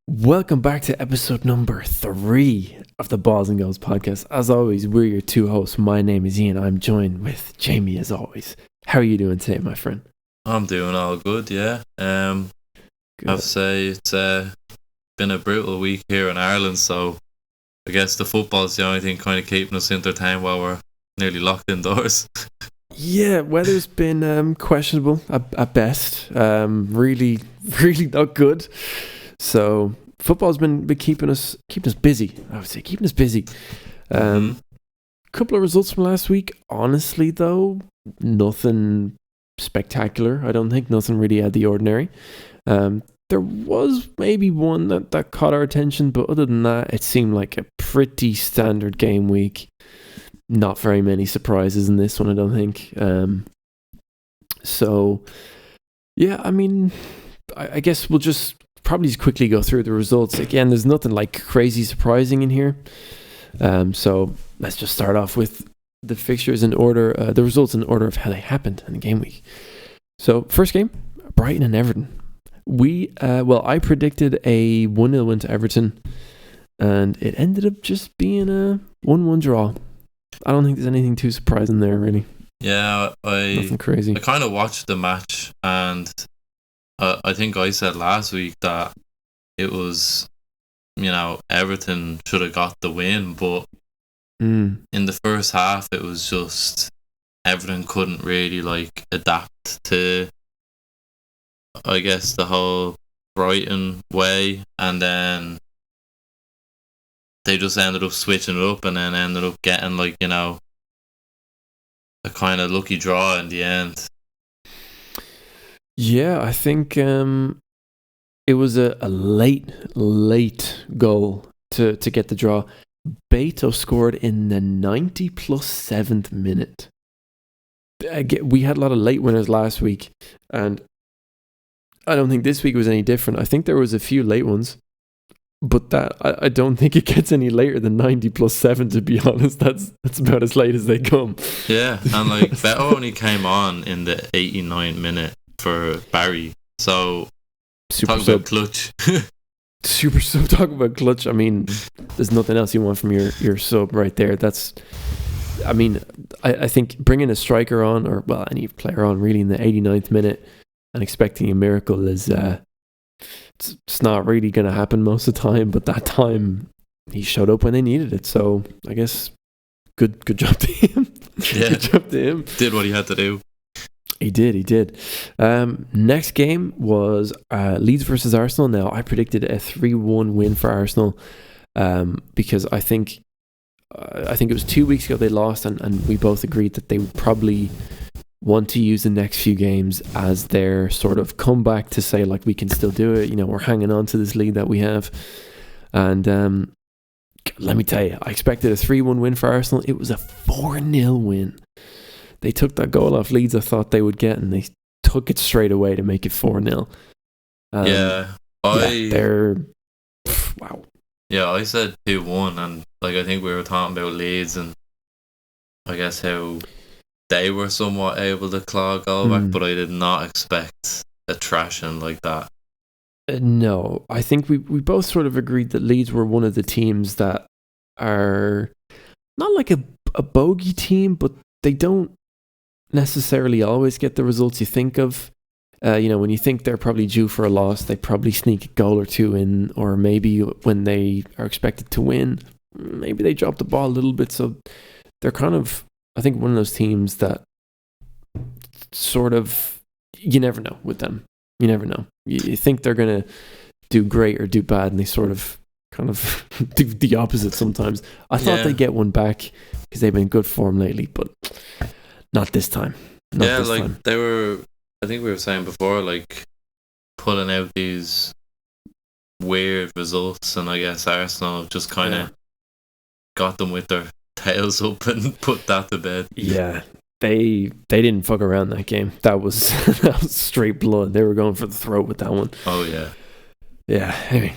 Welcome back to episode number 3 of the Balls and Goals podcast. As always, we're your two hosts. My name is Ian. I'm joined with Jamie as always. How are you doing today, my friend? I'm doing all good, yeah. Good. I have to say it's been a brutal week here in Ireland, so I guess the football's the only thing kind of keeping us entertained while we're nearly locked indoors. Yeah, weather's been questionable at best. Really not good. So football's been keeping us busy. I would say keeping us busy. Couple of results from last week. Honestly, though, nothing spectacular. I don't think nothing really out of the ordinary. There was maybe one that caught our attention, but other than that, it seemed like a pretty standard game week. Not very many surprises in this one, I don't think. So, yeah, I mean, I guess we'll just probably quickly go through the results. Again, there's nothing like crazy surprising in here. So let's just start off with the fixtures in order, the results in order of how they happened in the game week. So first game, Brighton and Everton. I predicted a 1-0 win to Everton, and it ended up just being a 1-1 draw. I don't think there's anything too surprising there, really. Yeah, Nothing crazy. I kind of watched the match, and I think I said last week that it was, Everton should have got the win, but in the first half it was just Everton couldn't really adapt to, I guess, the whole Brighton way, and then they just ended up switching it up and then ended up getting a kind of lucky draw in the end. Yeah, I think it was a late goal to get the draw. Beto scored in the 90 plus 7th minute. We had a lot of late winners last week, and I don't think this week was any different. I think there was a few late ones, but I don't think it gets any later than 90 plus 7, to be honest. That's about as late as they come. Yeah, and Beto only came on in the 89th minute for Barry, so Super talk sub. about clutch. Super sub. Talk about clutch. I mean, there's nothing else you want from your sub right there. I think bringing a striker on, or any player on really in the 89th minute and expecting a miracle is it's not really going to happen most of the time. But that time he showed up when they needed it, so I guess good job to him. Yeah, good job to him. Did what he had to do. He did. Next game was Leeds versus Arsenal. Now, I predicted a 3-1 win for Arsenal because I think it was 2 weeks ago they lost, and we both agreed that they would probably want to use the next few games as their sort of comeback to say, we can still do it. We're hanging on to this lead that we have. And let me tell you, I expected a 3-1 win for Arsenal. It was a 4-0 win. They took that goal off Leeds I thought they would get, and they took it straight away to make it 4-0. Wow. Yeah, I said 2-1, and I think we were talking about Leeds and I guess how they were somewhat able to claw a goal back, but I did not expect a thrashing like that. No, I think we both sort of agreed that Leeds were one of the teams that are not like a bogey team, but they don't necessarily always get the results you think of. When you think they're probably due for a loss, they probably sneak a goal or two in, or maybe when they are expected to win, maybe they drop the ball a little bit. So they're kind of, I think, one of those teams that sort of, you never know with them. You never know. You think they're going to do great or do bad, and they sort of kind of do the opposite sometimes. I thought they'd get one back because they've been in good form lately, but not this time. Time. They were, I think we were saying before, pulling out these weird results, and I guess Arsenal just kind of got them with their tails up and put that to bed. Yeah, they didn't fuck around that game. That was straight blood. They were going for the throat with that one. Oh yeah. Yeah. Anyway,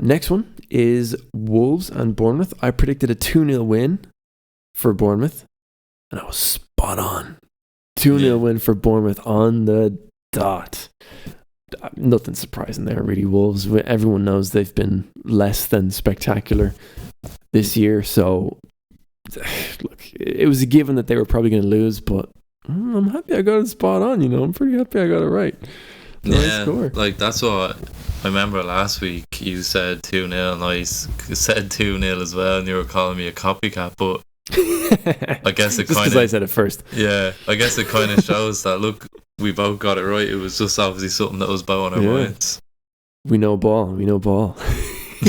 next one is Wolves and Bournemouth. I predicted a 2-0 win for Bournemouth, and I was spot on. 2-0 win for Bournemouth on the dot. nothing surprising there, really. Wolves, everyone knows they've been less than spectacular this year. So, look, it was a given that they were probably going to lose, but I'm happy I got it spot on. I'm pretty happy I got it right. Yeah, like that's what I remember last week. You said 2-0, and I said 2-0 as well, and you were calling me a copycat. But I guess it just because I said it first. Yeah, I guess it kind of shows that look, we both got it right. It was just obviously something that was both on our minds. We know ball.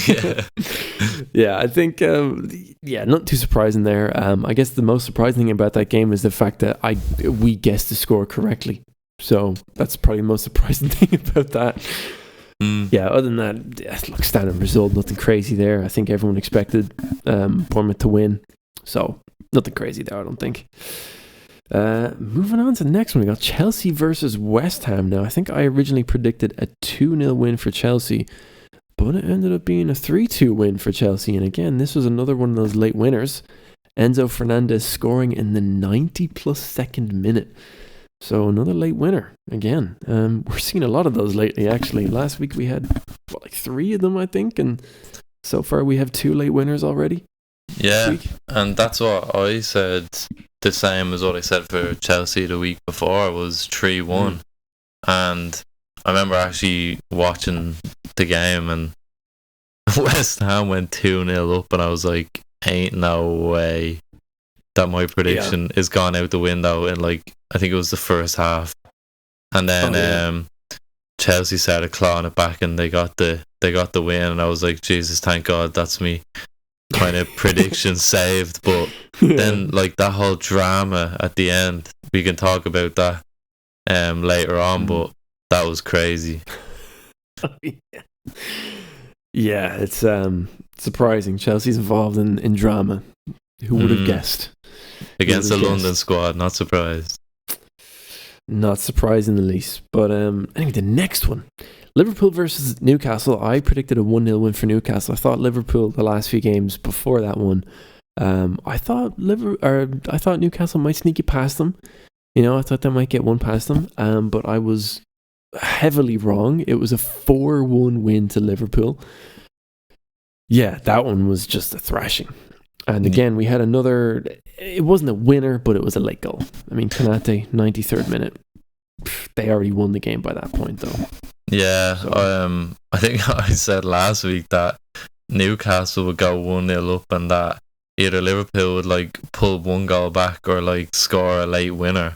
Yeah. Yeah, I think not too surprising there. I guess the most surprising thing about that game is the fact that we guessed the score correctly. So that's probably the most surprising thing about that. Yeah, other than that, look, standard result, nothing crazy there. I think everyone expected Bournemouth to win, so nothing crazy there, I don't think. Moving on to the next one, we got Chelsea versus West Ham. Now, I think I originally predicted a 2-0 win for Chelsea, but it ended up being a 3-2 win for Chelsea. And again, this was another one of those late winners. Enzo Fernandez scoring in the 90+ second minute. So another late winner again. We're seeing a lot of those lately, actually. Last week we had like 3 of them, I think, and so far we have 2 late winners already. Yeah, and that's what I said. The same as what I said for Chelsea the week before was 3-1, and I remember actually watching the game, and West Ham went 2-0 up, and I was like, "Ain't no way that my prediction is gone out the window." And like, I think it was the first half, and then Chelsea started clawing it back, and they got the win. And I was like, Jesus, thank God, that's me kind of prediction saved. But then like that whole drama at the end, we can talk about that later on. But that was crazy. Yeah, it's surprising. Chelsea's involved in drama. Who would have guessed? Against the London squad, not surprised. Not surprised in the least. But anyway, the next one, Liverpool versus Newcastle. I predicted a 1-0 win for Newcastle. I thought Liverpool the last few games before that one. I thought Newcastle might sneak it past them. I thought they might get one past them. But I was heavily wrong. It was a 4-1 win to Liverpool. Yeah, that one was just a thrashing. And again, we had another. It wasn't a winner, but it was a late goal. I mean, Konate, 93rd minute. They already won the game by that point, though. Yeah, so. I think I said last week that Newcastle would go 1-0 up, and that either Liverpool would like pull one goal back or like score a late winner.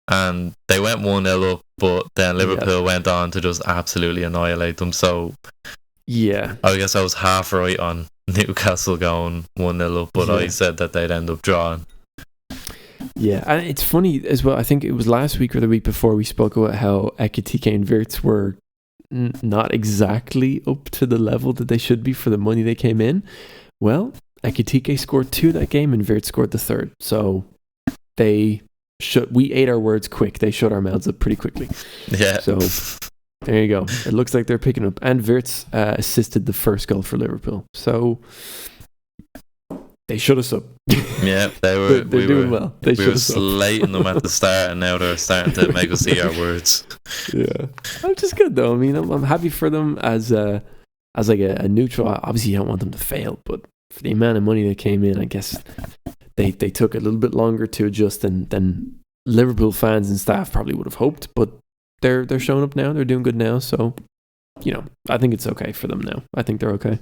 And they went 1-0 up, but then Liverpool went on to just absolutely annihilate them. So yeah, I guess I was half right on Newcastle going 1-0 up, but I said that they'd end up drawing. Yeah, and it's funny as well. I think it was last week or the week before we spoke about how Ekitike and Wirtz were not exactly up to the level that they should be for the money they came in. Well, Ekitike scored 2 that game and Wirtz scored the 3rd. So we ate our words quick. They shut our mouths up pretty quickly. Yeah. So there you go. It looks like they're picking up. And Wirtz assisted the first goal for Liverpool. So they shut us up. Yeah, they're doing well. We were slating them at the start, and now they're starting to make us see our words. Yeah, which is good though. I mean, I'm happy for them as like a neutral. Obviously, you don't want them to fail, but for the amount of money that came in, I guess they took a little bit longer to adjust than Liverpool fans and staff probably would have hoped. But they're showing up now. They're doing good now. So I think it's okay for them now. I think they're okay.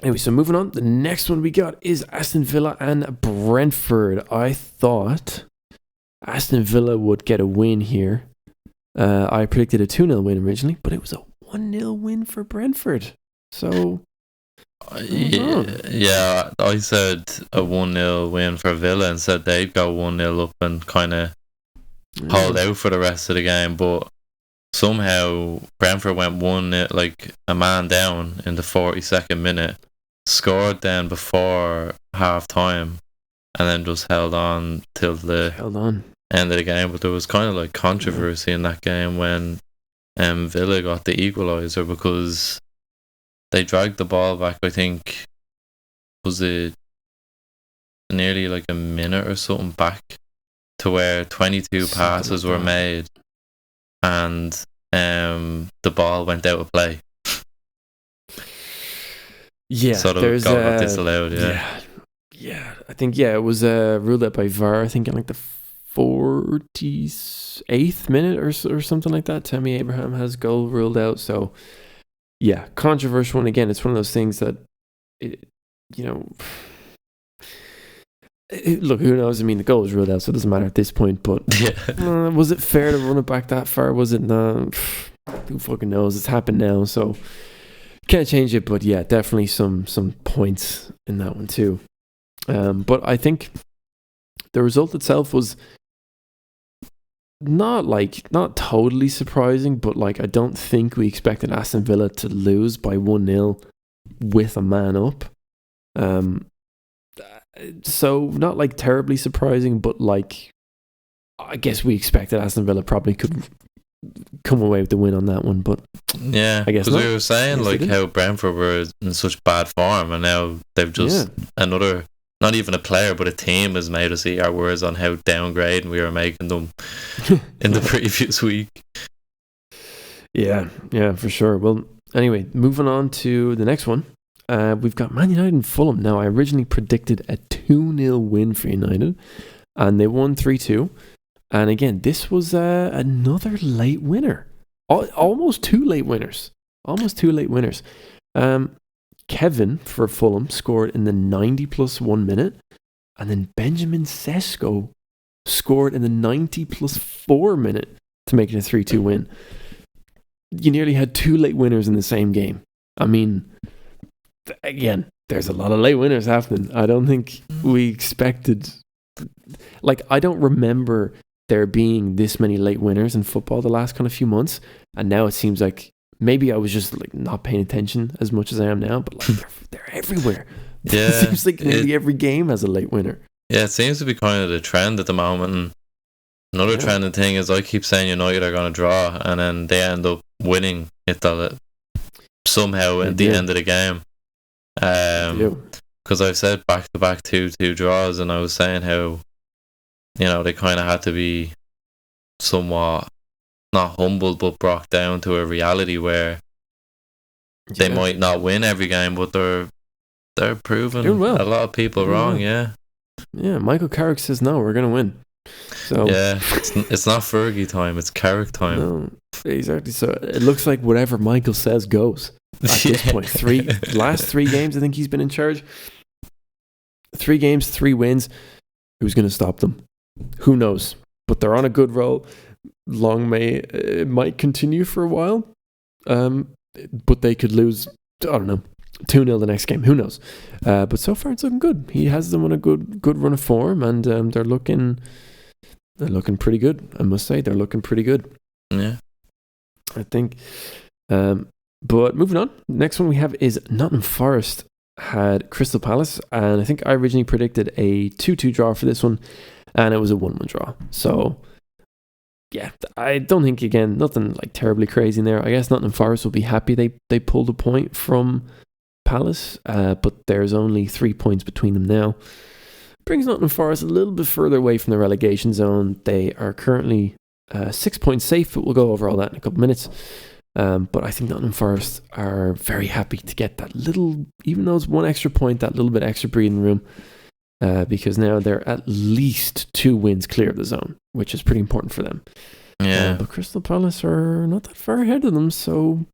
Anyway, so moving on, the next one we got is Aston Villa and Brentford. I thought Aston Villa would get a win here. I predicted a 2-0 win originally, but it was a 1-0 win for Brentford. So, yeah, I said a 1-0 win for Villa and said they'd go 1-0 up and kind of hold out for the rest of the game, but somehow Brentford went 1-0, like a man down in the 42nd minute, scored then before half time, and then just held on till the end of the game. But there was kind of like controversy in that game when Villa got the equaliser, because they dragged the ball back, I think, was it nearly like a minute or something back, to where 22 passes were made, and the ball went out of play. Yeah, so the goal got disallowed. Yeah. I think it was ruled out by VAR. I think in like the 48th minute or something like that. Tammy Abraham has goal ruled out. So yeah, controversial one again. It's one of those things that look, who knows? I mean, the goal was ruled out, so it doesn't matter at this point. But was it fair to run it back that far? Was it not? Who fucking knows? It's happened now, so can't change it. But yeah, definitely some points in that one too. But I think the result itself was not totally surprising, but like I don't think we expected Aston Villa to lose by 1-0 with a man up. So not like terribly surprising, but like I guess we expected Aston Villa probably could come away with the win on that one, but yeah, I guess because we were saying like how Brentford were in such bad form, and now they've just another, not even a player but a team has made us eat our words on how downgrading we were making them in the previous week. Yeah, for sure. Well, anyway, moving on to the next one. We've got Man United and Fulham. Now, I originally predicted a 2-0 win for United, and they won 3-2. And again, this was another late winner. Almost two late winners. Kevin for Fulham scored in the 90+1 minute, and then Benjamin Sesko scored in the 90+4 minute to make it a 3-2 win. You nearly had two late winners in the same game. I mean, again, there's a lot of late winners happening. I don't think we expected... Like, I don't remember there being this many late winners in football the last kind of few months, and now it seems like maybe I was just like not paying attention as much as I am now, but like they're everywhere. Yeah, it seems like nearly every game has a late winner. Yeah, it seems to be kind of the trend at the moment. And another trending thing is I keep saying United are going to draw, and then they end up winning it somehow at the end of the game. Because I've said back-to-back 2-2 draws, and I was saying how they kind of had to be somewhat not humbled but brought down to a reality where they might not win every game, but they're proving a lot of people wrong. Yeah, Michael Carrick says no, we're gonna win. So yeah, it's not Fergie time, it's Carrick time. No, exactly. So it looks like whatever Michael says goes at this point. Last 3 games I think he's been in charge. 3 games, 3 wins. Who's going to stop them? Who knows? But they're on a good roll. It might continue for a while. But they could lose, I don't know, 2-0 the next game. Who knows? But so far it's looking good. He has them on a good run of form, and they're looking pretty good. I must say, they're looking pretty good. Yeah, I think. But moving on, next one we have is Nottingham Forest had Crystal Palace, and I think I originally predicted a 2-2 draw for this one, and it was a 1-1 draw. So yeah, I don't think, again, nothing like terribly crazy in there. I guess Nottingham Forest will be happy they pulled a point from Palace, but there's only 3 points between them now. Brings Nottingham Forest a little bit further away from the relegation zone. They are currently 6 points safe, but we'll go over all that in a couple minutes. But I think Nottingham Forest are very happy to get that little, even though it's 1 extra point, that little bit extra breathing room, because now they're at least 2 wins clear of the zone, which is pretty important for them. Yeah. But Crystal Palace are not that far ahead of them, so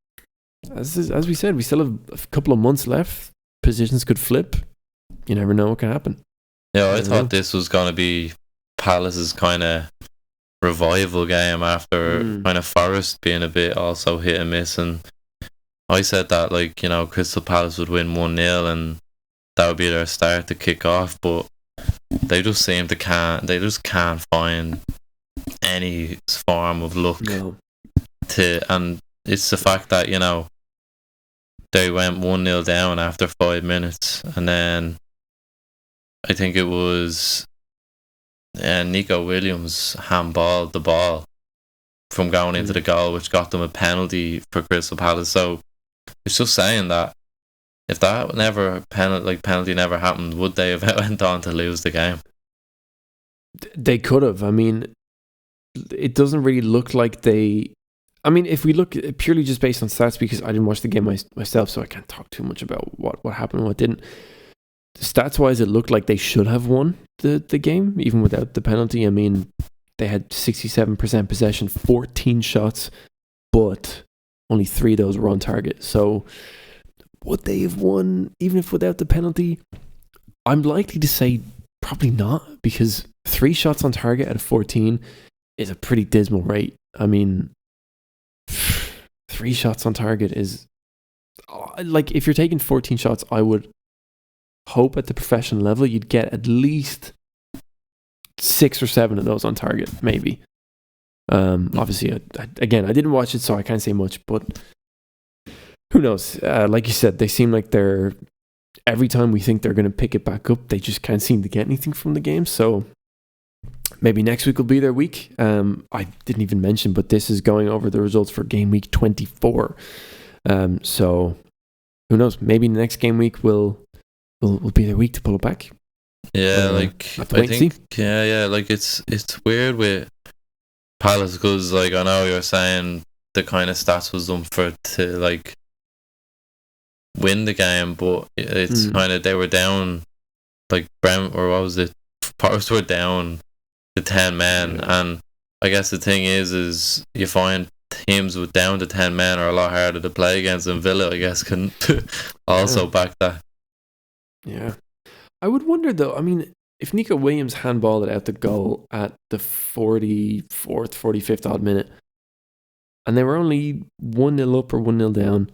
as we said, we still have a couple of months left. Positions could flip. You never know what can happen. Yeah, I thought this was going to be Palace's kind of revival game after kind of Forest being a bit also hit and miss, and I said that Crystal Palace would win 1-0 and that would be their start to kick off, but they just seem they can't find any form of luck and it's the fact that they went 1-0 down after 5 minutes, and then I think it was Nico Williams handballed the ball from going into the goal, which got them a penalty for Crystal Palace. So it's just saying that if that penalty never happened, would they have went on to lose the game? They could have. I mean, it doesn't really look like they. I mean, if we look purely just based on stats, because I didn't watch the game myself, so I can't talk too much about what happened and what didn't. Stats wise, it looked like they should have won the game, even without the penalty. I mean, they had 67% possession, 14 shots, but only 3 of those were on target. So would they have won even if without the penalty? I'm likely to say probably not, because 3 shots on target out of 14 is a pretty dismal rate. I mean, 3 shots on target is like, if you're taking 14 shots, I would hope at the professional level you'd get at least 6 or 7 of those on target, maybe. Obviously, again, I didn't watch it, so I can't say much, but who knows? Like you said, they seem like every time we think they're going to pick it back up, they just can't seem to get anything from the game. So maybe next week will be their week. I didn't even mention, but this is going over the results for game week 24. So who knows? Maybe the next game week will be their week to pull it back. Yeah, like I think, yeah, like it's weird with Palace, because like I know you're saying the kind of stats was done for it to like win the game, but it's kind of, they were down, like Brent, or what was it? Forest were down to 10 men, and I guess the thing is you find teams with down to 10 men are a lot harder to play against, and Villa, I guess, can also back that. Yeah. I would wonder though, I mean, if Nico Williams handballed it out the goal at the 44th, 45th odd minute, and they were only 1-0 up or 1-0 down,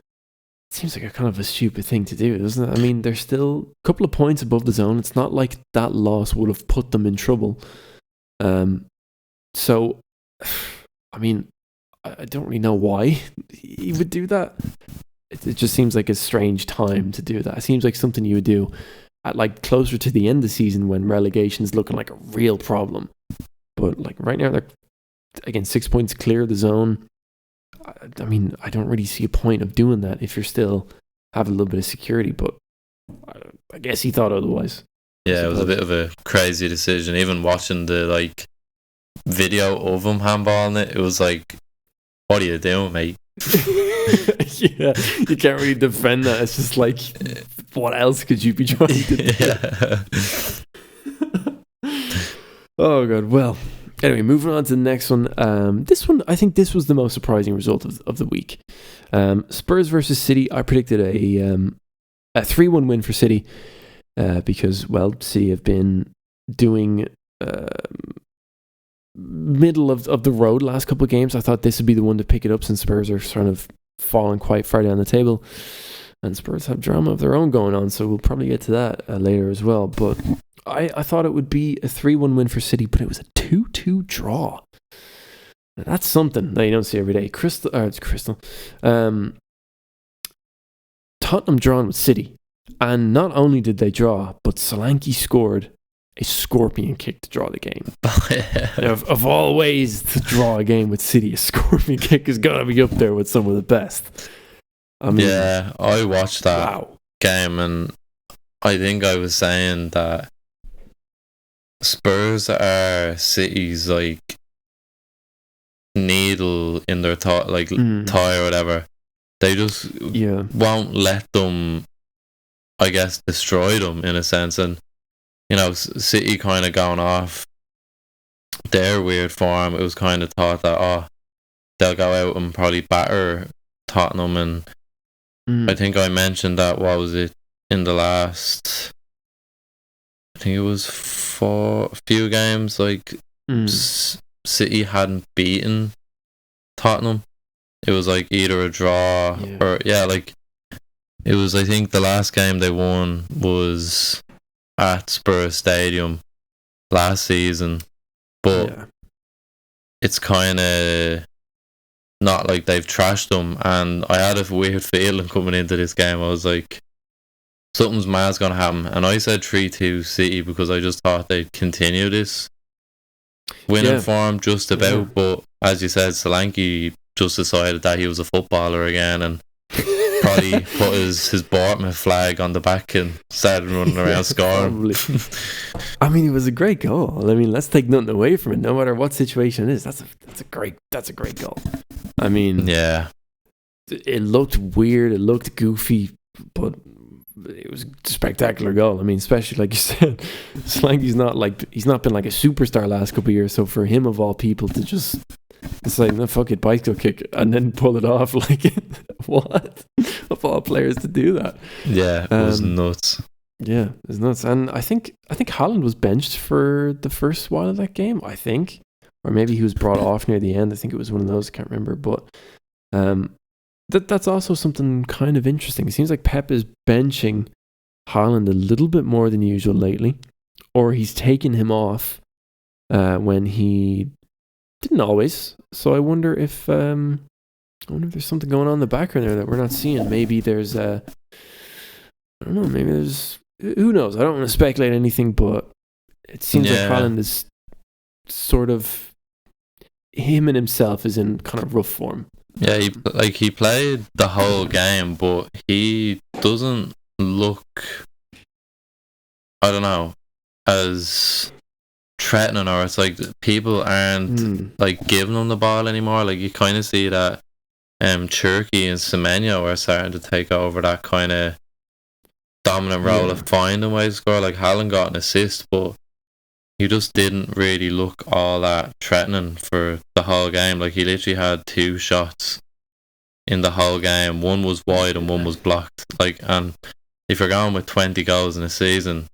it seems like a kind of a stupid thing to do, doesn't it? I mean, they're still a couple of points above the zone. It's not like that loss would have put them in trouble. So, I mean, I don't really know why he would do that. It just seems like a strange time to do that. It seems like something you would do at like closer to the end of the season when relegation is looking like a real problem. But like right now, they're again 6 points clear of the zone. I mean, I don't really see a point of doing that if you're still having a little bit of security. But I guess he thought otherwise. Yeah, it was a bit of a crazy decision. Even watching the like video of him handballing it, it was like, what are you doing, mate? Yeah, you can't really defend that. It's just like, what else could you be trying to do? Oh god. Well, anyway, moving on to the next one. This one, I think this was the most surprising result of the week. Spurs versus City. I predicted a 3-1 win for City because, well, City have been doing middle of the road last couple of games. I thought this would be the one to pick it up, since Spurs are sort of falling quite far down the table, and Spurs have drama of their own going on, so we'll probably get to that later as well. But I thought it would be a 3-1 win for City, but it was a 2-2 draw. Now, that's something that you don't see every day. Tottenham drawn with City, and not only did they draw, but Solanke scored a scorpion kick to draw the game. Of all ways to draw a game with City, a scorpion kick has got to be up there with some of the best. I mean, yeah, I watched that game, and I think I was saying that Spurs are City's like needle in their tie or whatever. They just won't let them, I guess, destroy them in a sense. And you know, City kind of going off their weird form. It was kind of thought that they'll go out and probably batter Tottenham, and I think I mentioned that, what was it, in the last, I think it was a few games, like City hadn't beaten Tottenham. It was like either a draw or like it was, I think the last game they won was at Spurs Stadium last season, but it's kind of not like they've trashed them. And I had a weird feeling coming into this game. I was like, something's mad's gonna happen, and I said 3-2 City because I just thought they'd continue this winning form just about. But as you said, Solanke just decided that he was a footballer again, and probably put his Bournemouth flag on the back and started running around scoring. I mean, it was a great goal. I mean, let's take nothing away from it. No matter what situation it is, that's a great goal. I mean, yeah, it looked weird, it looked goofy, but it was a spectacular goal. I mean, especially like you said, Slanky's not been like a superstar last couple of years. So for him of all people to just decide, no, fuck it, bicycle kick, and then pull it off, like what? Of all players to do that? Yeah, it was nuts. Yeah, it's nuts. And I think Haaland was benched for the first while of that game. I think, or maybe he was brought off near the end. I think it was one of those. I can't remember, but that's also something kind of interesting. It seems like Pep is benching Haaland a little bit more than usual lately, or he's taken him off when he didn't always. So I wonder if there's something going on in the background there that we're not seeing. Maybe there's I don't know. Maybe there's, who knows? I don't want to speculate anything, but it seems like Haaland is sort of, him and himself is in kind of rough form. Yeah, he played the whole game, but he doesn't look, I don't know, as threatening, or it's like people aren't like giving him the ball anymore. Like you kind of see that Cherky and Semenyo are starting to take over that kind of dominant role of finding ways to score. Like Haaland got an assist, but he just didn't really look all that threatening for the whole game. Like he literally had 2 shots in the whole game. One was wide and one was blocked. Like, and if you're going with 20 goals in a season,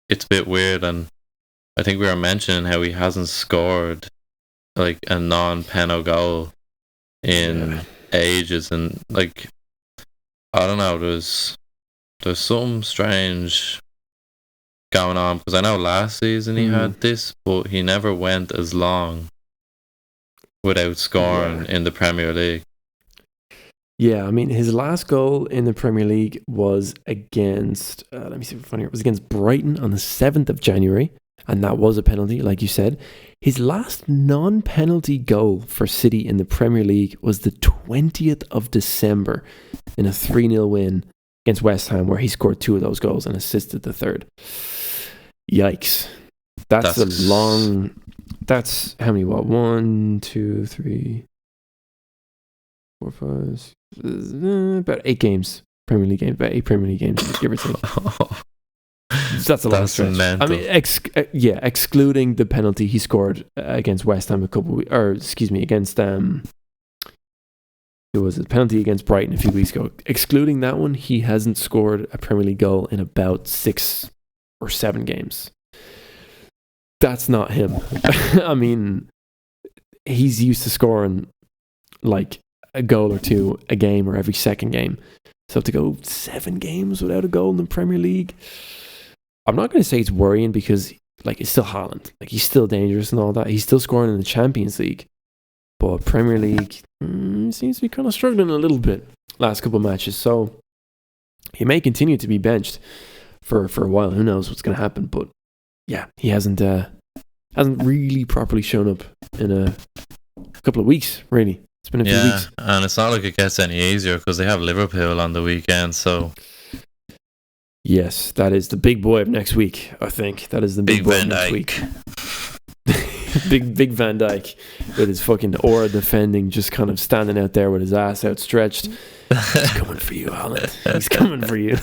it's a bit weird. And I think we were mentioning how he hasn't scored like a non-penalty goal in ages, and like I don't know, there's something strange going on, because I know last season he had this, but he never went as long without scoring in the Premier League. Yeah, I mean, his last goal in the Premier League was against, let me see if it was against Brighton on the 7th of January, and that was a penalty, like you said. His last non-penalty goal for City in the Premier League was the 20th of December in a 3-0 win against West Ham, where he scored 2 of those goals and assisted the third. Yikes. That's a long... That's how many, 1, 2, 3, 4, 5... about 8 games. Premier League games. About 8 Premier League games, give or take. That's a long stretch. Mental. I mean, excluding the penalty he scored against West Ham against it was a penalty against Brighton a few weeks ago. Excluding that one, he hasn't scored a Premier League goal in about 6 or 7 games. That's not him. I mean, he's used to scoring like a goal or 2 a game or every second game. So to go 7 games without a goal in the Premier League, I'm not going to say it's worrying, because like it's still Haaland. Like he's still dangerous and all that. He's still scoring in the Champions League. But Premier League seems to be kind of struggling a little bit last couple of matches. So he may continue to be benched for a while. Who knows what's going to happen? But yeah, he hasn't really properly shown up in a couple of weeks, really. It's been a few weeks. And it's not like it gets any easier, because they have Liverpool on the weekend, so... Yes, that is the big boy of next week, I think. That is the big boy of next week. big Van Dijk with his fucking aura defending, just kind of standing out there with his ass outstretched. He's coming for you, Haaland. He's coming for you.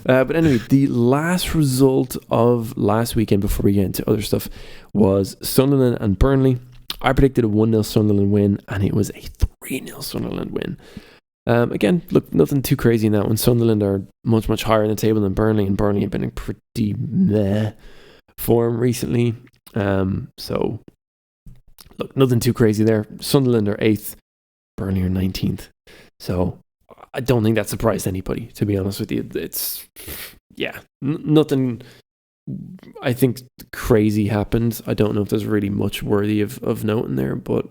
But anyway, the last result of last weekend, before we get into other stuff, was Sunderland and Burnley. I predicted a 1-0 Sunderland win, and it was a 3-0 Sunderland win. Again, look, nothing too crazy in that one. Sunderland are much, much higher in the table than Burnley, and Burnley have been in pretty meh form recently. So, look, nothing too crazy there. Sunderland are 8th, Burnley are 19th. So, I don't think that surprised anybody, to be honest with you. It's, nothing, I think, crazy happened. I don't know if there's really much worthy of noting there, but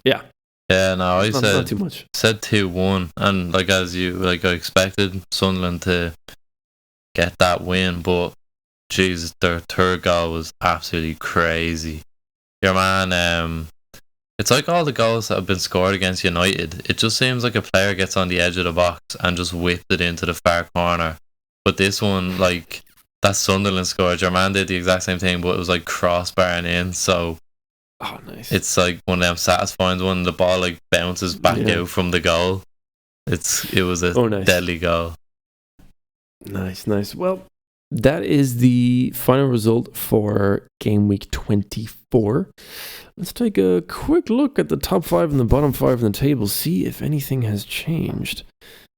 yeah. Yeah, no, I not too much. Said 2-1, and like I expected Sunderland to get that win, but Jesus, their third goal was absolutely crazy. Your man, It's like all the goals that have been scored against United. It just seems like a player gets on the edge of the box and just whipped it into the far corner. But this one, like that Sunderland score, your man did the exact same thing, but it was like crossbarring in. So nice. It's like one of them satisfying one. The ball like bounces back out from the goal. It was a deadly goal. Nice. Well, that is the final result for game week 24. Let's take a quick look at the top 5 and the bottom 5 in the table, see if anything has changed,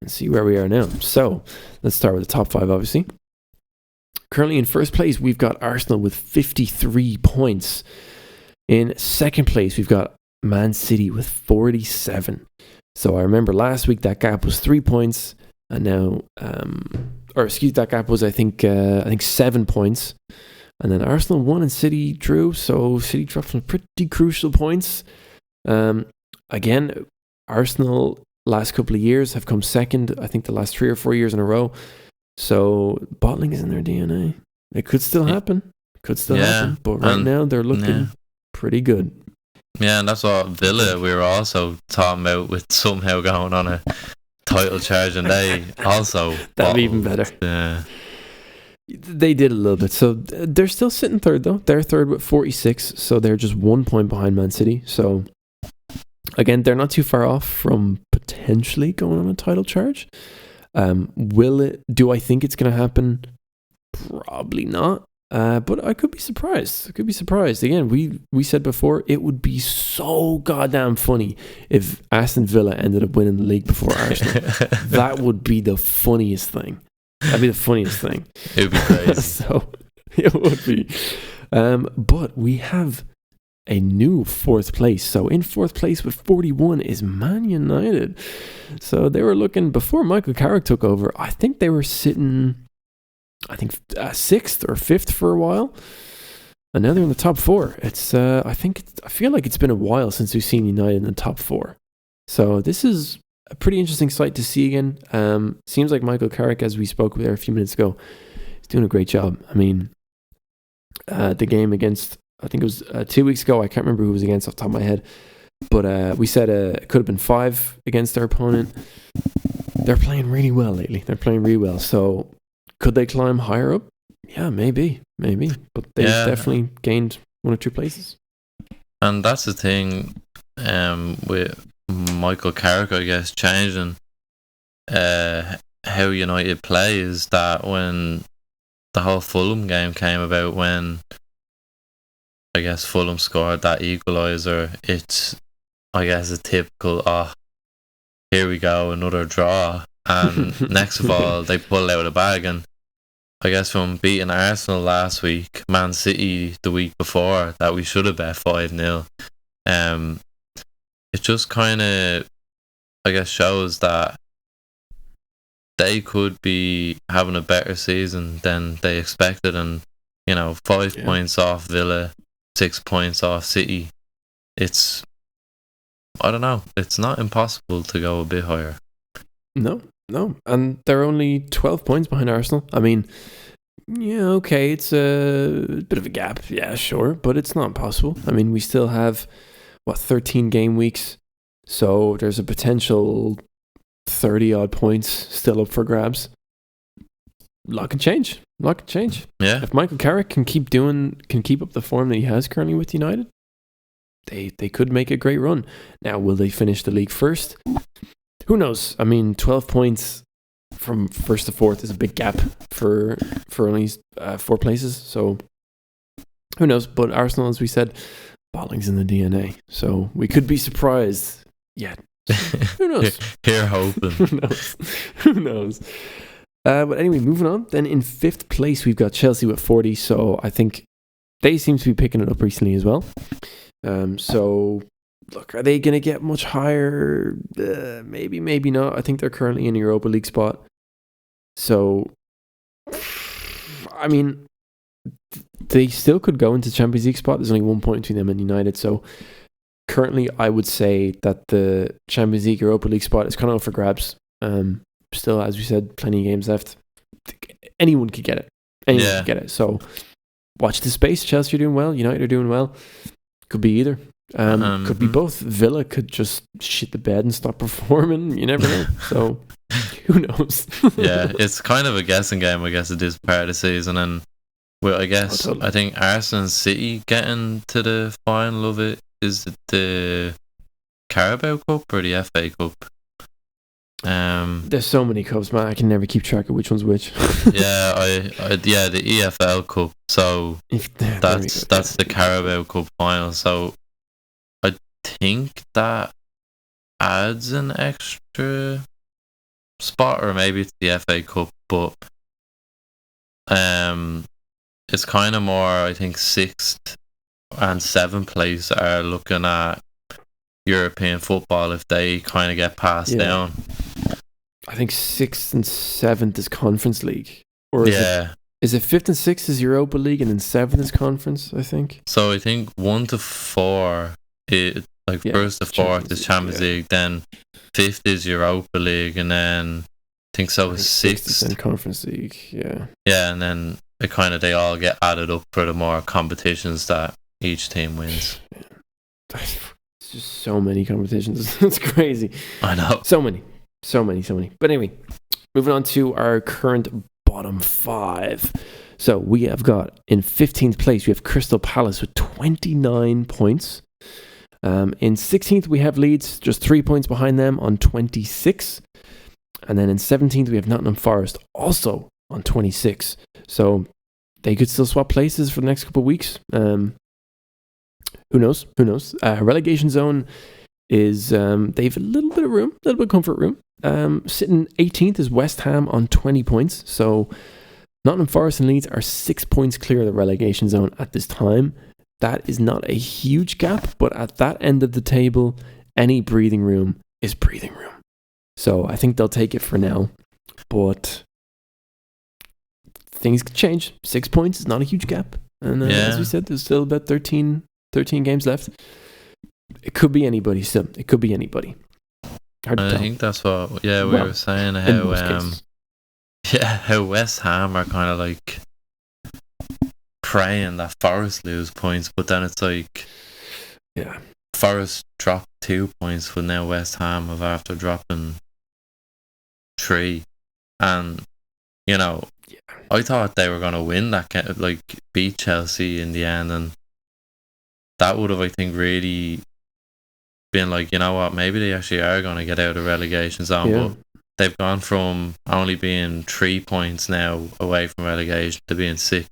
and see where we are now. So, let's start with the top 5, obviously. Currently in first place, we've got Arsenal with 53 points. In second place, we've got Man City with 47. So I remember last week that gap was 3 points, and now, that gap was I think 7 points, and then Arsenal won and City drew. So City dropped some pretty crucial points. Again, Arsenal last couple of years have come second. I think the last 3 or 4 years in a row. So bottling is in their DNA. It could still happen. Happen. But right now they're looking pretty good. Yeah, and that's what Villa we were also talking about, with somehow going on a title charge, and they also that'd be even better. Yeah, they did a little bit. So they're still sitting third though. They're third with 46, so they're just 1 point behind Man City. So again, they're not too far off from potentially going on a title charge. Do I think it's going to happen? Probably not. But I could be surprised. Again, we said before, it would be so goddamn funny if Aston Villa ended up winning the league before Arsenal. That would be the funniest thing. That'd be the funniest thing. It would be crazy. So, it would be. But we have a new fourth place. So in fourth place with 41 is Man United. So they were looking, before Michael Carrick took over, I think they were sitting, sixth or fifth for a while, and now they're in the top 4. I feel like it's been a while since we've seen United in the top 4. So this is a pretty interesting sight to see again. Seems like Michael Carrick, as we spoke there a few minutes ago, is doing a great job. I mean, the game against, I think it was 2 weeks ago, I can't remember who it was against off the top of my head, but we said it could have been 5 against their opponent. They're playing really well lately. So could they climb higher up? Yeah, maybe. But they definitely gained 1 or 2 places. And that's the thing with Michael Carrick, I guess, changing how United play, is that when the whole Fulham game came about, when I guess Fulham scored that equaliser, it's, I guess, a typical, here we go, another draw. And next of all, they pull out of the bag. And I guess from beating Arsenal last week, Man City the week before, that we should have bet 5-0, it just kind of, I guess, shows that they could be having a better season than they expected. And, 5 points off Villa, 6 points off City. It's, I don't know, it's not impossible to go a bit higher. No, and they're only 12 points behind Arsenal. I mean, yeah, okay, it's a bit of a gap, yeah, sure, but it's not impossible. I mean, we still have, 13 game weeks, so there's a potential 30-odd points still up for grabs. Lot can change. Yeah. If Michael Carrick can keep up the form that he has currently with United, they could make a great run. Now, will they finish the league first? Who knows? I mean, 12 points from first to fourth is a big gap for only 4 places. So who knows? But Arsenal, as we said, bottling's in the DNA. So we could be surprised. Yeah. Who knows? Here hoping. Who knows? But anyway, moving on. Then in 5th place, we've got Chelsea with 40. So I think they seem to be picking it up recently as well. So look, are they going to get much higher? Maybe, maybe not. I think they're currently in a Europa League spot. So, I mean, they still could go into Champions League spot. There's only 1 point between them and United. So, currently, I would say that the Champions League, Europa League spot is kind of up for grabs. Still, as we said, plenty of games left. Anyone could get it. So, watch the space. Chelsea are doing well. United are doing well. Could be either. Could be both. Villa could just shit the bed and stop performing. You never know. So who knows? Yeah, it's kind of a guessing game, I guess, at this part of the season. And well, I guess totally. I think Arsenal and City getting to the final of it. Is it the Carabao Cup or the FA Cup? There's so many cups, man. I can never keep track of which one's which. Yeah, the EFL Cup. So that's the Carabao Cup final. So I think that adds an extra spot, or maybe it's the FA Cup, but it's kind of more, I think 6th and 7th place are looking at European football if they kind of get passed down. I think 6th and 7th is Conference League, or is it 5th and 6th is Europa League, and then 7th is Conference, I think. So I think 1 to 4 is like 1st to 4th is Champions League, then 5th is Europa League, and then I think so is 6th and Conference League. Yeah, and then it kind of, they all get added up for the more competitions that each team wins. It's just so many competitions. It's crazy. I know. So many. But anyway, moving on to our current bottom 5. So we have got in 15th place, we have Crystal Palace with 29 points. In 16th, we have Leeds, just 3 points behind them on 26. And then in 17th, we have Nottingham Forest, also on 26. So they could still swap places for the next couple of weeks. Who knows? Relegation zone is, they've a little bit of room, a little bit of comfort room. Sitting 18th is West Ham on 20 points. So Nottingham Forest and Leeds are 6 points clear of the relegation zone at this time. That is not a huge gap, but at that end of the table, any breathing room is breathing room. So I think they'll take it for now. But things could change. 6 points is not a huge gap. And as we said, there's still about 13 games left. It could be anybody still. It could be anybody. Hard to tell. Think that's what we were saying, how West Ham are kind of like praying that Forest lose points, but then it's like Forest dropped 2 points, but now West Ham have, after dropping 3, and I thought they were going to win that, like beat Chelsea in the end, and that would have, I think, really been like, you know what, maybe they actually are going to get out of the relegation zone. But they've gone from only being 3 points now away from relegation to being 6.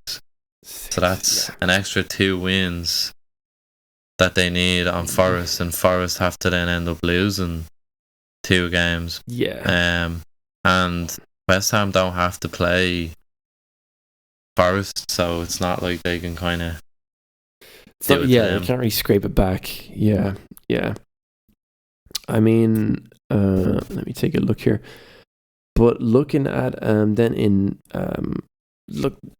So that's an extra 2 wins that they need on Forest, and Forest have to then end up losing 2 games. And West Ham don't have to play Forest, so it's not like they can kind of they can't really scrape it back. I mean, let me take a look here. But looking at then in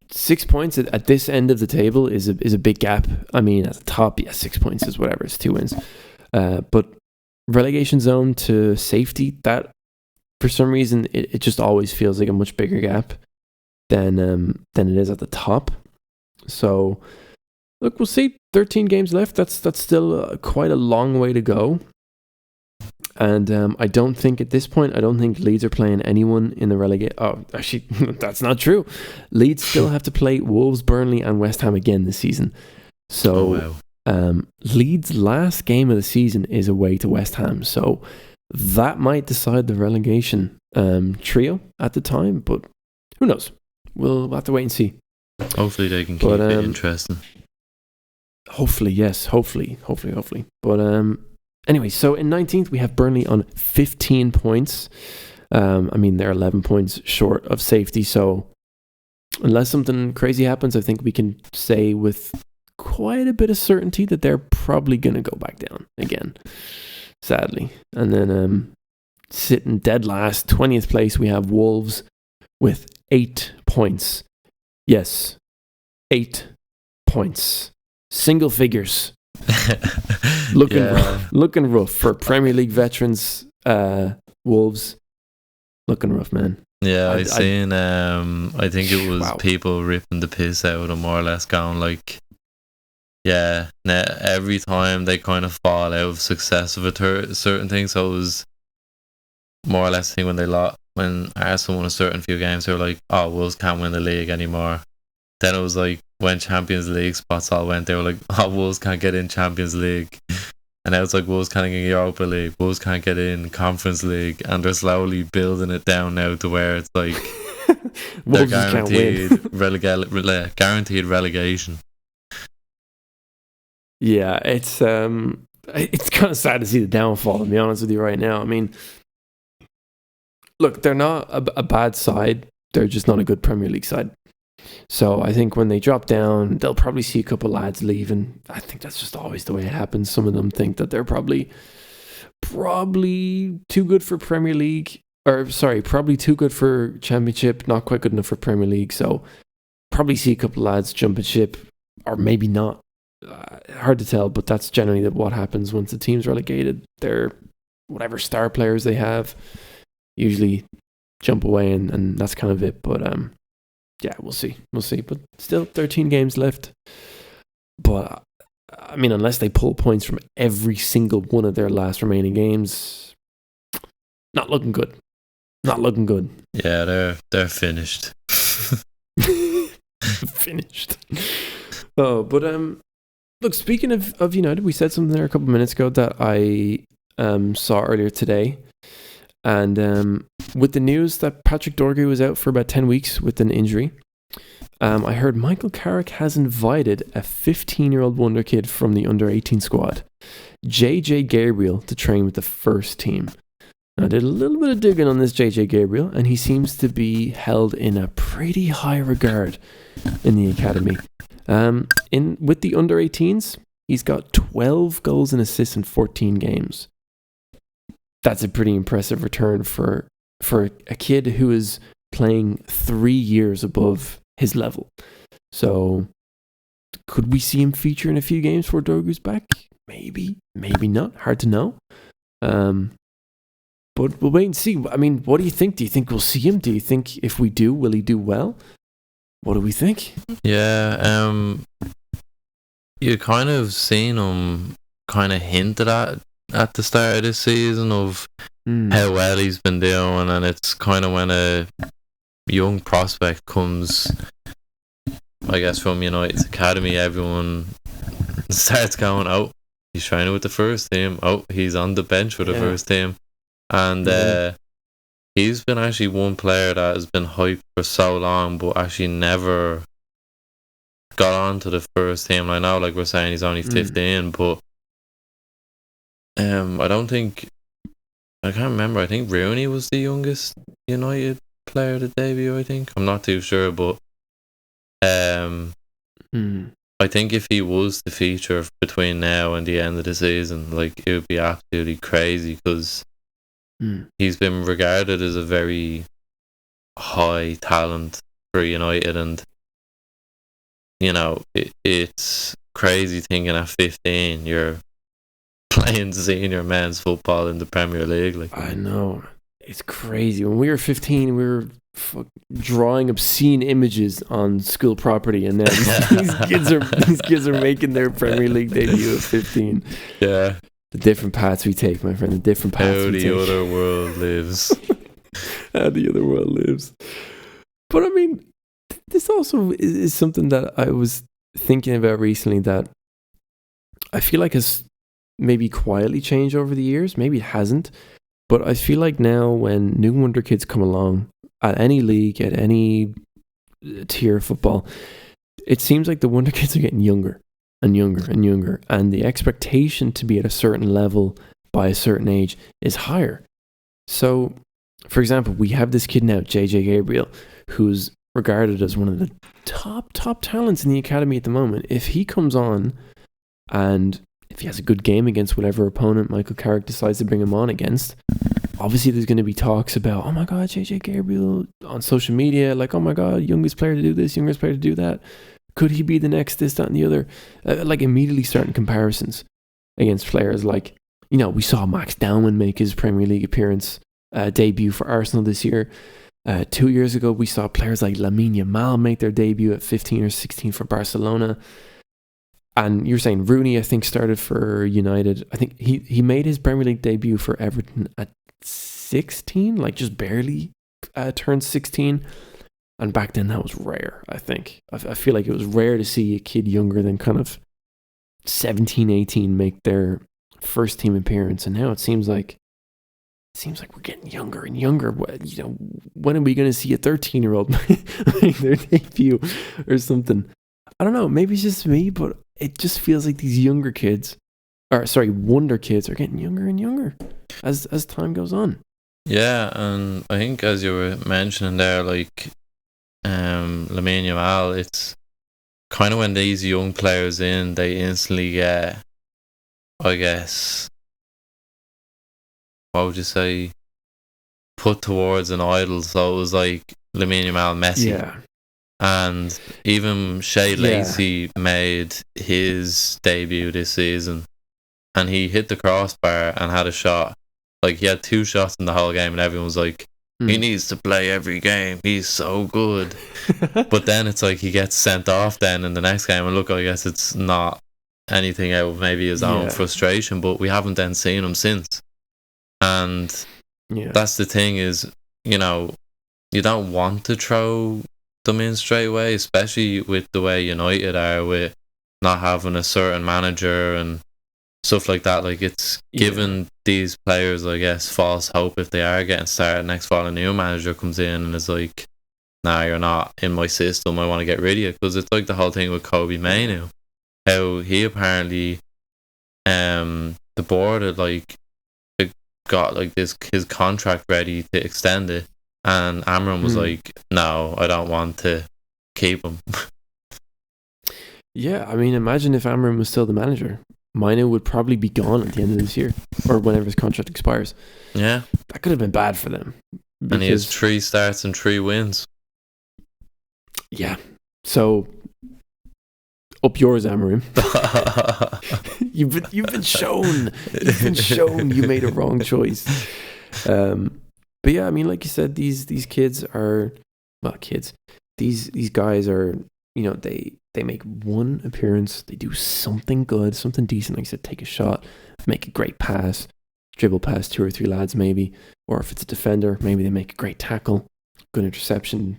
6 points at this end of the table is a big gap. I mean, at the top, 6 points is whatever. It's 2 wins. But relegation zone to safety, that for some reason it just always feels like a much bigger gap than it is at the top. So look, we'll see. 13 games left. That's still quite a long way to go. And I don't think at this point, Leeds are playing anyone in the relegation. Oh, actually, that's not true. Leeds still have to play Wolves, Burnley, and West Ham again this season. So Leeds' last game of the season is away to West Ham. So that might decide the relegation trio at the time. But who knows? We'll have to wait and see. Hopefully they can keep it interesting. Hopefully, yes. Hopefully. But anyway, so in 19th, we have Burnley on 15 points. I mean, they're 11 points short of safety. So unless something crazy happens, I think we can say with quite a bit of certainty that they're probably going to go back down again, sadly. And then sitting dead last, 20th place, we have Wolves with 8 points. Yes, 8 points. Single figures. Looking rough for Premier League veterans. Wolves looking rough, man. Yeah, I seen. I think it was people ripping the piss out of them, more or less, going like, Yeah, every time they kind of fall out of success of a certain thing. So it was more or less the thing when Arsenal won a certain few games, they were like, "Oh, Wolves can't win the league anymore." Then it was like when Champions League spots all went, they were like, "Oh, Wolves can't get in Champions League," and now it's like Wolves can't get in Europa League, Wolves can't get in Conference League, and they're slowly building it down now to where it's like they're guaranteed relegation. Yeah, it's kind of sad to see the downfall, to be honest with you right now. I mean, look, they're not a bad side. They're just not a good Premier League side. So I think when they drop down, they'll probably see a couple lads leave, and I think that's just always the way it happens. Some of them think that they're probably too good for Premier League, probably too good for Championship, not quite good enough for Premier League. So probably see a couple lads jumping ship, or maybe not. Hard to tell, but that's generally what happens once the team's relegated. Their whatever star players they have usually jump away, and that's kind of it. But yeah, we'll see. But still, 13 games left. But I mean, unless they pull points from every single one of their last remaining games, not looking good. Yeah, they're finished. Finished. Oh, but look, speaking of United, we said something there a couple of minutes ago that I saw earlier today. And with the news that Patrick Dorgu was out for about 10 weeks with an injury, I heard Michael Carrick has invited a 15-year-old wonder kid from the under-18 squad, JJ Gabriel, to train with the first team. Now, I did a little bit of digging on this JJ Gabriel, and he seems to be held in a pretty high regard in the academy. With the under-18s, he's got 12 goals and assists in 14 games. That's a pretty impressive return for a kid who is playing 3 years above his level. So, could we see him feature in a few games before Dorgu's back? Maybe not. Hard to know. But we'll wait and see. I mean, what do you think? Do you think we'll see him? Do you think if we do, will he do well? What do we think? Yeah, you kind of seen him kind of hinted at the start of this season of how well he's been doing, and it's kind of when a young prospect comes, I guess, from United's academy, everyone starts going, "Oh, he's training with the first team. Oh, he's on the bench for the first team," and he's been actually one player that has been hyped for so long, but actually never got on to the first team. I know, like we're saying, he's only 15, but I can't remember. I think Rooney was the youngest United player to debut. I think I'm not too sure, but I think if he was the feature between now and the end of the season, like, it would be absolutely crazy, because he's been regarded as a very high talent for United, and it's crazy thinking at 15 you're playing senior men's football in the Premier League. Like, I know, it's crazy. When we were 15, we were drawing obscene images on school property, and now these kids are making their Premier League debut at 15. Yeah, the different paths we take, my friend. The different paths how we take. the other world lives. How the other world lives. But I mean, this also is something that I was thinking about recently, that I feel like has maybe quietly changed over the years. Maybe it hasn't, but I feel like now when new wonder kids come along at any league, at any tier of football, it seems like the wonder kids are getting younger and younger and younger, and the expectation to be at a certain level by a certain age is higher. So, for example, we have this kid now, JJ Gabriel, who's regarded as one of the top talents in the academy at the moment. If he comes on, and if he has a good game against whatever opponent Michael Carrick decides to bring him on against, obviously there's going to be talks about, oh my God, JJ Gabriel on social media, like, oh my God, youngest player to do this, youngest player to do that. Could he be the next this, that, and the other? Like, immediately starting comparisons against players like, we saw Max Dowman make his Premier League appearance debut for Arsenal this year. 2 years ago, we saw players like Lamine Yamal make their debut at 15 or 16 for Barcelona. And you're saying Rooney, I think, started for United. I think he made his Premier League debut for Everton at 16, like just barely turned 16. And back then that was rare, I think. I feel like it was rare to see a kid younger than kind of 17, 18 make their first team appearance. And now it seems like we're getting younger and younger. You know, when are we going to see a 13-year-old make their debut or something? I don't know. Maybe it's just me, but it just feels like these wonder kids are getting younger and younger as time goes on. Yeah, and I think as you were mentioning there, like Lamine Yamal, it's kind of when these young players they instantly get, I guess, what would you say, put towards an idol. So it was like Lamine Yamal, Messi. Yeah. And even Shea Lacey made his debut this season, and he hit the crossbar and had a shot. Like, he had 2 shots in the whole game, and everyone was like, he needs to play every game, he's so good. But then it's like he gets sent off then in the next game, and look, I guess it's not anything out of maybe his own frustration, but we haven't then seen him since. And that's the thing is, you know, you don't want to throw them in straight away, especially with the way United are, with not having a certain manager and stuff like that. Like, it's given these players, I guess, false hope if they are getting started next fall. A new manager comes in and is like, nah, you're not in my system, I want to get rid of you. Because it's like the whole thing with Kobe Mainoo, how he apparently the board had like got like his contract ready to extend it, and Amram was like, no, I don't want to keep him. Yeah, I mean, imagine if Amram was still the manager. Mainoo would probably be gone at the end of this year, or whenever his contract expires. Yeah. That could have been bad for them. And he has 3 starts and 3 wins. Yeah. So, up yours, Amram. You've been shown. You've been shown you made a wrong choice. But yeah, I mean, like you said, these kids are, well, kids. These guys are, you know, they make one appearance, they do something good, something decent, like I said, take a shot, make a great pass, dribble past 2 or 3 lads maybe, or if it's a defender, maybe they make a great tackle, good interception,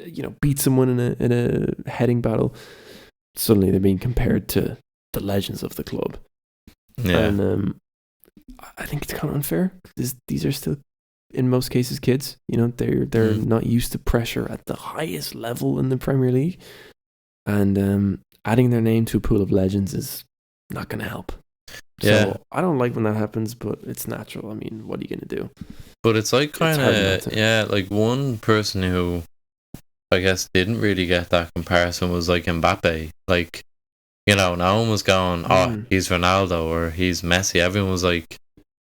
you know, beat someone in a heading battle. Suddenly they're being compared to the legends of the club. Yeah. And I think it's kind of unfair. These are still, in most cases, kids. You know, they're not used to pressure at the highest level in the Premier League. And adding their name to a pool of legends is not going to help. Yeah. So I don't like when that happens, but it's natural. I mean, what are you going to do? But it's like kind of, like one person who I guess didn't really get that comparison was like Mbappe. Like, you know, no one was going, oh, he's Ronaldo or he's Messi. Everyone was like,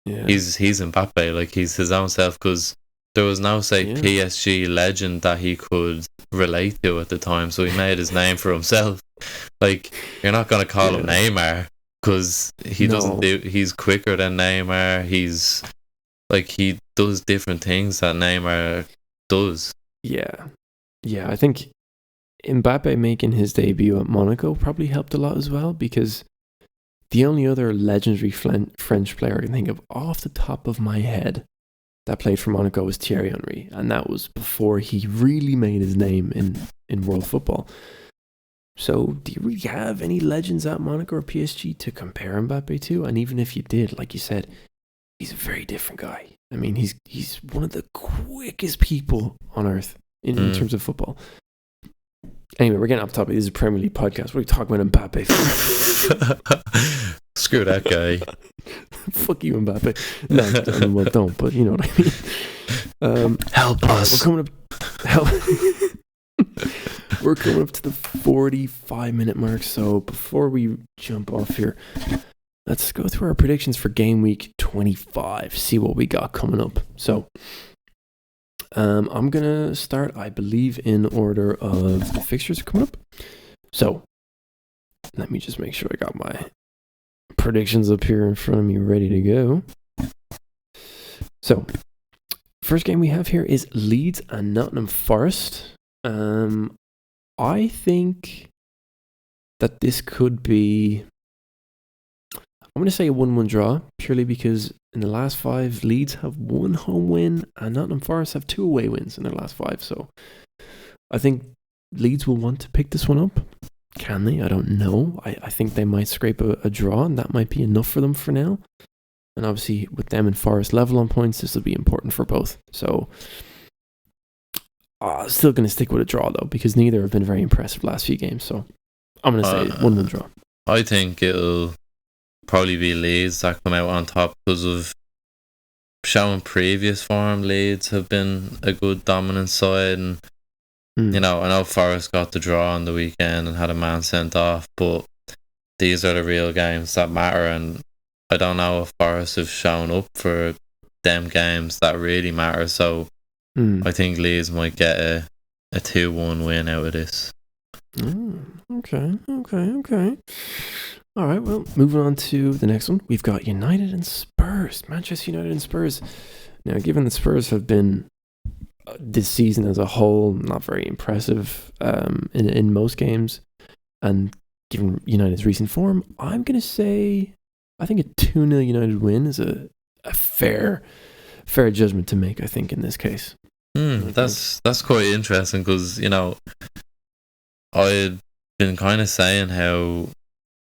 he's Mbappe, like he's his own self, because there was no, say, PSG legend that he could relate to at the time, so he made his name for himself. Like, you're not going to call him Neymar, because he's quicker than Neymar. He's like, he does different things that Neymar does. Yeah, I think Mbappe making his debut at Monaco probably helped a lot as well, because the only other legendary French player I can think of off the top of my head that played for Monaco was Thierry Henry, and that was before he really made his name in world football. So do you really have any legends at Monaco or PSG to compare Mbappe to? And even if you did, like you said, he's a very different guy. I mean, he's one of the quickest people on earth in terms of football. Anyway, we're getting off topic. This is a Premier League podcast. What are we talking about Mbappe? Screw that guy. Fuck you, Mbappe. No, well, don't, but you know what I mean. Help us. We're coming up to the 45-minute mark, so before we jump off here, let's go through our predictions for game week 25, see what we got coming up. So, I'm going to start, I believe, in order of the fixtures coming up. So, let me just make sure I got my predictions up here in front of me ready to go. So, first game we have here is Leeds and Nottingham Forest. I think that this could be, I'm going to say a 1-1 draw, purely because in the last 5, Leeds have 1 home win and Nottingham Forest have 2 away wins in their last 5. So I think Leeds will want to pick this one up. Can they? I don't know. I think they might scrape a draw, and that might be enough for them for now. And obviously, with them and Forest level on points, this will be important for both. So still going to stick with a draw, though, because neither have been very impressive last few games. So I'm going to say 1-1 draw. I think it'll probably be Leeds that come out on top because of showing previous form. Leeds have been a good dominant side, and I know Forest got the draw on the weekend and had a man sent off, but these are the real games that matter, and I don't know if Forest have shown up for them games that really matter. So I think Leeds might get a 2-1 win out of this. Okay. All right, well, moving on to the next one. We've got United and Spurs. Manchester United and Spurs. Now, given that Spurs have been, this season as a whole, not very impressive in most games, and given United's recent form, I'm going to say, I think a 2-0 United win is a fair judgment to make, I think, in this case. That's quite interesting because, I'd been kind of saying how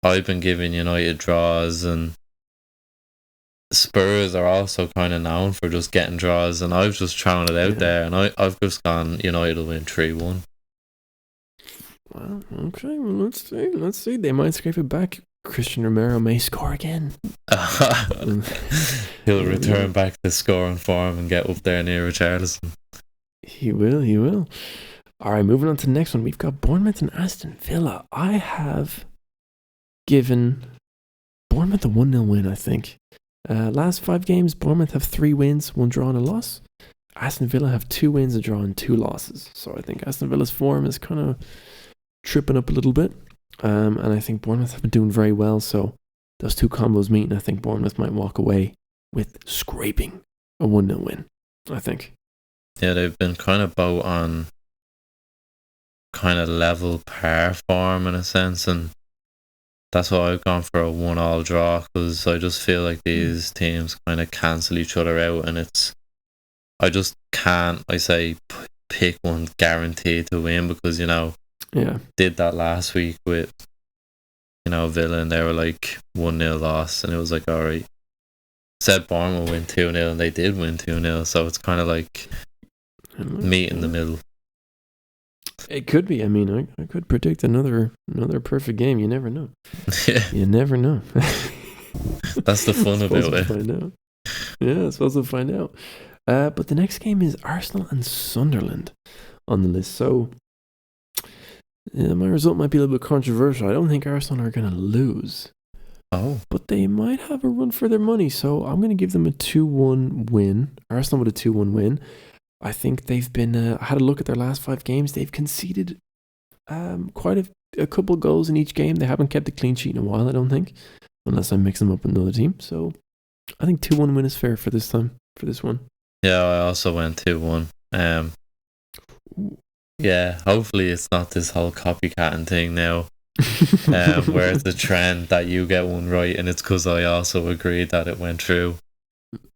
I've been giving United draws, and Spurs are also kind of known for just getting draws, and I've just thrown it out there, and I've just gone United will win 3-1. Well, okay, well, let's see. They might scrape it back. Christian Romero may score again. He'll return back to scoring form and get up there near Richarlison. He will. All right, moving on to the next one. We've got Bournemouth and Aston Villa. I have given Bournemouth a 1-0 win, I think. Last 5 games, Bournemouth have 3 wins, 1 draw and a loss. Aston Villa have 2 wins, a draw and 2 losses. So I think Aston Villa's form is kind of tripping up a little bit. And I think Bournemouth have been doing very well. So those 2 combos meet, and I think Bournemouth might walk away with scraping a 1-0 win, I think. Yeah, they've been kind of both on kind of level par form in a sense, and that's why I've gone for a 1-1 draw, because I just feel like these teams kind of cancel each other out, and I just can't, pick one guaranteed to win, because, did that last week with, Villa, and they were like 1-0 loss, and it was like, alright, said Bournemouth will win 2-0, and they did win 2-0, so it's kind of like meet in the middle. It could be. I mean, I could predict another perfect game. You never know. Yeah. You never know. That's the fun about it. Find out. Yeah, I suppose we'll find out. But the next game is Arsenal and Sunderland on the list. So my result might be a little bit controversial. I don't think Arsenal are going to lose. Oh. But they might have a run for their money. So I'm going to give them a 2-1 win. Arsenal with a 2-1 win. I think they've been, I had a look at their last 5 games. They've conceded quite a couple goals in each game. They haven't kept a clean sheet in a while, I don't think, unless I mix them up with another team. So I think 2-1 win is fair for this time, for this one. Yeah, I also went 2-1. Yeah, hopefully it's not this whole copycatting thing now, where it's a trend that you get one right, and it's because I also agreed that it went through.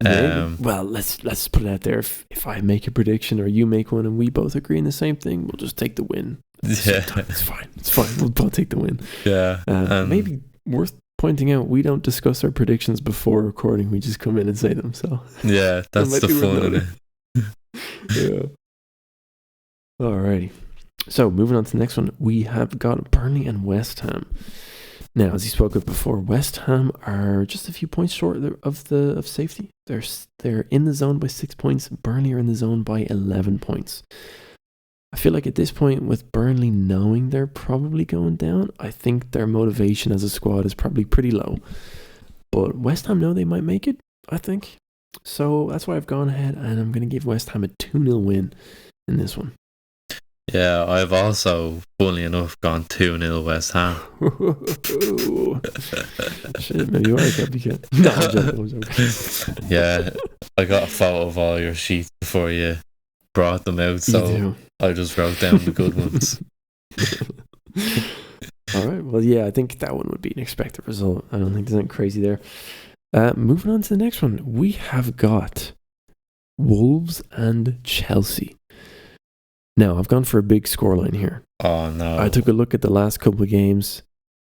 Well, let's put it out there. If I make a prediction or you make one and we both agree on the same thing, we'll just take the win. Yeah, it's fine. We'll both take the win. Yeah. Maybe worth pointing out, we don't discuss our predictions before recording. We just come in and say them. So yeah, that's the fun of it. Yeah. Alrighty. So moving on to the next one, we have got Burnley and West Ham. Now, as you spoke of before, West Ham are just a few points short of safety. They're in the zone by 6 points. Burnley are in the zone by 11 points. I feel like at this point, with Burnley knowing they're probably going down, I think their motivation as a squad is probably pretty low. But West Ham know they might make it, I think. So that's why I've gone ahead and I'm going to give West Ham a 2-0 win in this one. Yeah, I've also, funnily enough, gone 2-0 West Ham. Shit, maybe you are a copycat. No, I'm joking. Yeah, I got a photo of all your sheets before you brought them out, so I just wrote down the good ones. All right. Well, yeah, I think that one would be an expected result. I don't think there's anything crazy there. Moving on to the next one, we have got Wolves and Chelsea. Now, I've gone for a big scoreline here. Oh, no. I took a look at the last couple of games,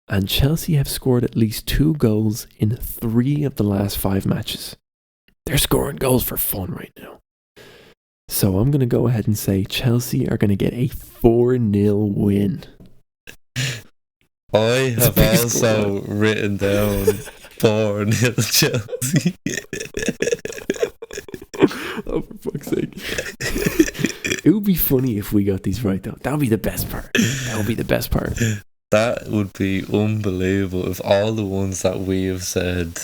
and Chelsea have scored at least 2 goals in 3 of the last 5 matches. They're scoring goals for fun right now. So I'm going to go ahead and say Chelsea are going to get a 4-0 win. I have also written down 4-0 Chelsea. Oh, for fuck's sake. It would be funny if we got these right, though. That would be the best part. That would be unbelievable if all the ones that we have said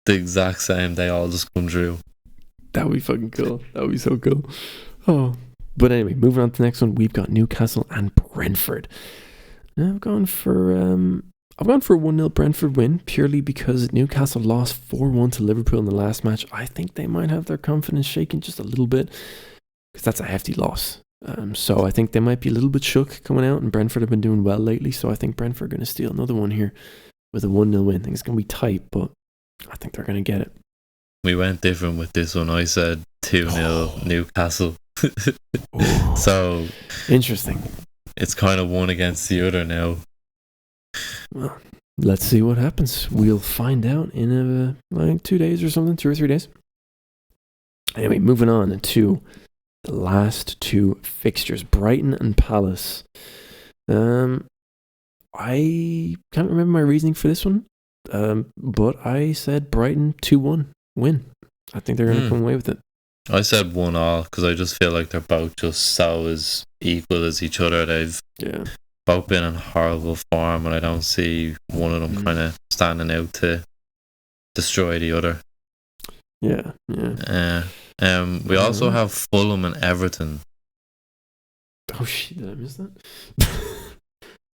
the exact same, they all just come true. That would be fucking cool. That would be so cool. Oh, but anyway, moving on to the next one, we've got Newcastle and Brentford. Now I've gone for a 1-0 Brentford win purely because Newcastle lost 4-1 to Liverpool in the last match. I think they might have their confidence shaken just a little bit because that's a hefty loss. So I think they might be a little bit shook coming out, and Brentford have been doing well lately. So I think Brentford are going to steal another one here with a 1-0 win. I think it's going to be tight, but I think they're going to get it. We went different with this one. I said 2-0 Newcastle. So interesting. It's kind of one against the other now. Well, let's see what happens. We'll find out in 2 days or something, 2 or 3 days. Anyway, moving on to the last 2 fixtures, Brighton and Palace. I can't remember my reasoning for this one, but I said Brighton 2-1 win. I think they're going to come away with it. I said 1-1 because I just feel like they're both just so as equal as each other. They've both been in horrible form, and I don't see one of them kind of standing out to destroy the other. Yeah. We also have Fulham and Everton. Oh shit! Did I miss that?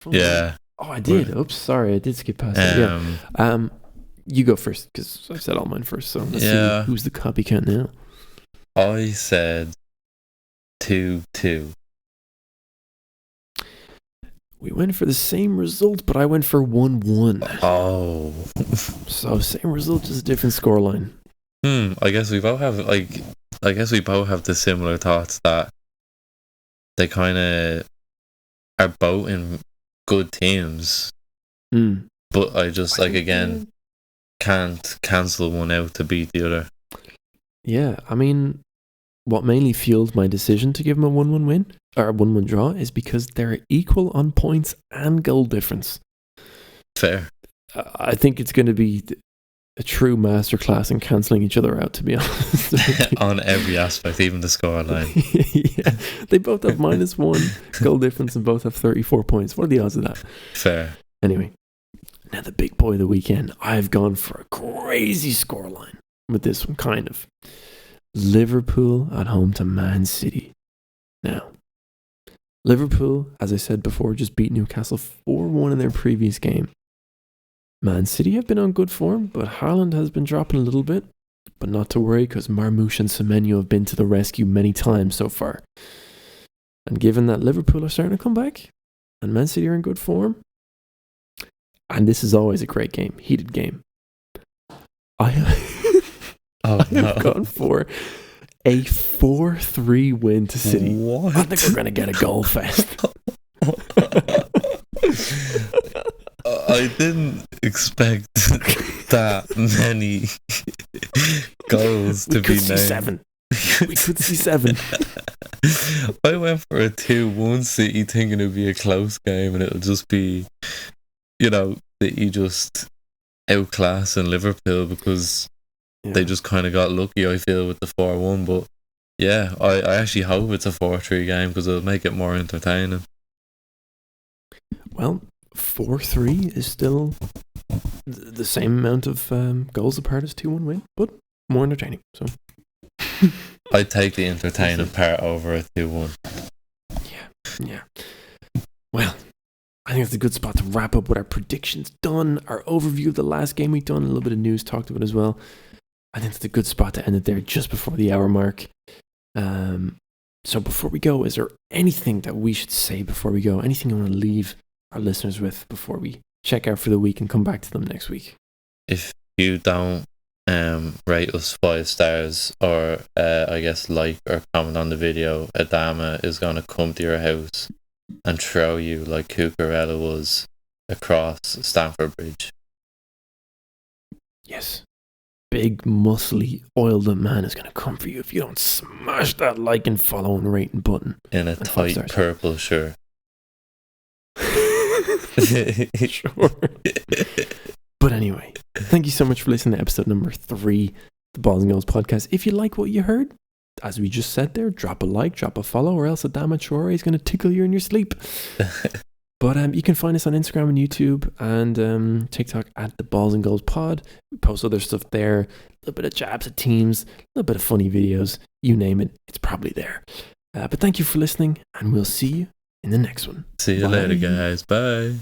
Yeah. Oh, I did. Oops, sorry, I did skip past that. Yeah. You go first because I said all mine first. So let's see who's the copycat now. I said 2-2. We went for the same result, but I went for 1-1. Oh. So same result, just a different scoreline. I guess we both have the similar thoughts that they kind of are both in good teams. But I just again can't cancel one out to beat the other. Yeah, I mean, what mainly fueled my decision to give them a 1-1 win, or a 1-1 draw, is because they're equal on points and goal difference. Fair. I think it's going to be a true masterclass in cancelling each other out, to be honest. On every aspect, even the scoreline. Yeah, they both have -1 goal difference and both have 34 points. What are the odds of that? Fair. Anyway, now the big boy of the weekend. I've gone for a crazy scoreline with this one, kind of. Liverpool at home to Man City. Now, Liverpool, as I said before, just beat Newcastle 4-1 in their previous game. Man City have been on good form, but Haaland has been dropping a little bit. But not to worry, because Marmoush and Semenyo have been to the rescue many times so far. And given that Liverpool are starting to come back, and Man City are in good form, and this is always a great game, heated game, I have gone for a 4-3 win to City. What? I think we're going to get a goal fest. I didn't expect that many goals to be named. We could see 7. I went for a 2-1 City thinking it would be a close game and it'll just be, City just outclassing Liverpool because they just kind of got lucky, I feel, with the 4-1. But yeah, I actually hope it's a 4-3 game because it'll make it more entertaining. Well, 4-3 is still the same amount of goals apart as 2-1 win, but more entertaining. So I'd take the entertaining part over a 2-1. Yeah. Well, I think it's a good spot to wrap up with our predictions done, our overview of the last game we've done, a little bit of news talked about as well. I think it's a good spot to end it there just before the hour mark. So before we go, is there anything that we should say before we go? Anything you want to leave our listeners with before we check out for the week and come back to them next week? If you don't rate us 5 stars, or I guess like or comment on the video, Adama is going to come to your house and throw you like Cucurella was across Stamford Bridge. Yes. Big, muscly, oiled up man is going to come for you if you don't smash that like and follow and rating button. In a tight purple shirt. Sure. But anyway, thank you so much for listening to episode number 3, the Balls and Goals podcast. If you like what you heard, as we just said there, drop a like, drop a follow, or else Adama Traore is going to tickle you in your sleep. But you can find us on Instagram and YouTube and TikTok at the Balls and Goals pod. We post other stuff there, a little bit of jabs at teams, a little bit of funny videos, you name it, it's probably there. But thank you for listening, and we'll see you in the next one. See you later, guys. Bye.